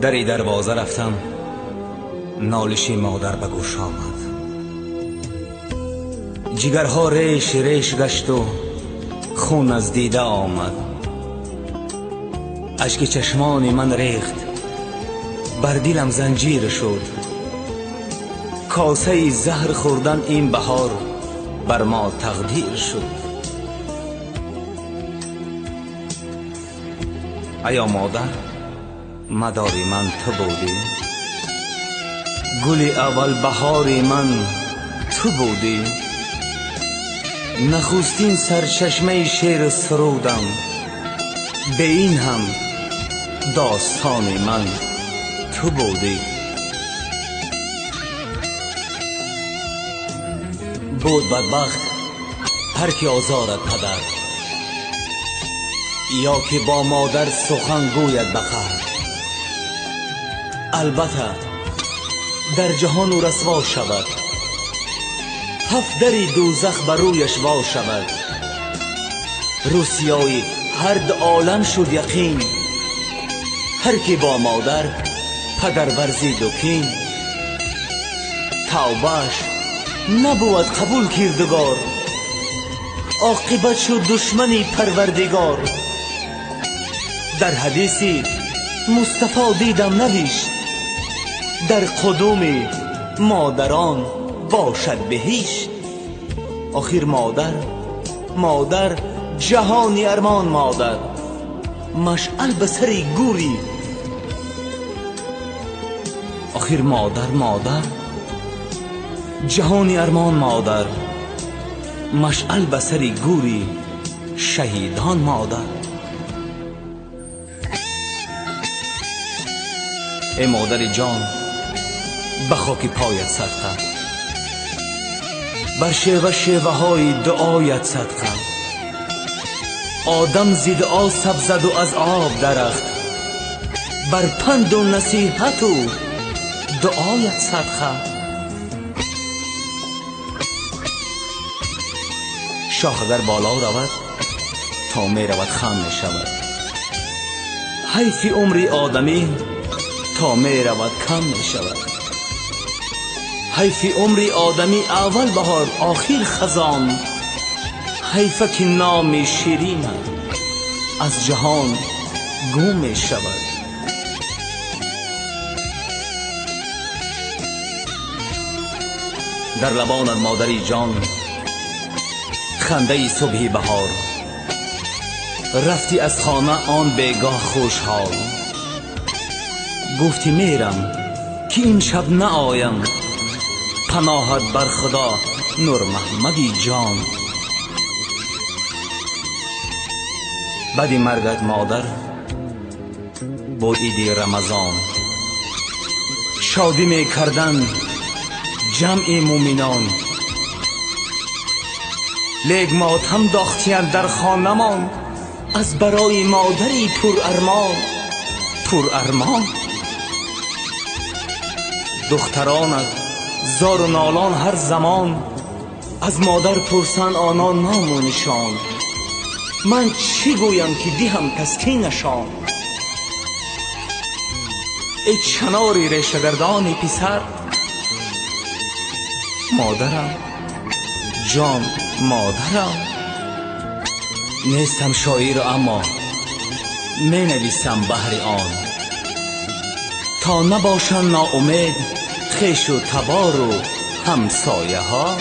دری دروازه رفتم، نالش مادر به گوش آمد. جگرها ریش ریش گشت و خون از دیده آمد. اشک چشمان من ریخت، بر دلم زنجیر شد. کاسه زهر خوردن این بهار بر ما تقدیر شد. ایا مادر، مدار من تو بودی، گل اول بهار من تو بودی. نخستین سرچشمه شعر سرودم، به این هم داستان من تو بودی. بود بدبخت هر کی آزارد پدر، یا که با مادر سخن گوید بخر. البته در جهان او رسوا شود، هفت دری دوزخ بر رویش وا شود. روسیای هر دو عالم شد یقین، هر کی با مادر پدر ورزید و کین. توبهش نبود قبول کردگار، عاقبت شد دشمنی پروردگار. در حدیثی مصطفی دیدم نوشت، در قدوم مادران باشد بهشت. آخر مادر جهانی ارمان مادر، مشعل به سر گوری. آخر مادر جهانی ارمان مادر، مشعل به سر گوری شهیدان مادر. ای مادر جان، به خاک پایت صدقه، بر شیوه های دعایت صدقه. آدم ز دعا سبزد و از آب درخت، بر پند و نصیحت و دعایت صدقه. شاخ اگر بالا رود تا می رود خم می شود. حیف عمر آدمی تا می رود کم می شود. حیف عمر آدمی اول بهار آخر خزان. حیف که نام شیرین از جهان گم می شود. در لبانت مادری جان خنده صبح بهار، رفتی از خانه آن بیگاه خوشحال. گفتی میرم که این شب نآیم، پناهت بر خدا نور محمدی جان. بعد مرگت مادر بود عید رمضان، شادی می کردن جمع مومنان. لیک ماتم داختیان در خانمان، از برای مادری پر ارمان. دخترانت زار و نالان هر زمان، از مادر پرسند آنان نام و نشان. من چی گویم که دهم تسکینشان؟ ای چناری ریشه‌گردان پسر، مادرم جان مادرم. نیستم شاعر اما می نویسم بهر آن، تا نباشم ناامید خویش و تبار و همسایه ها.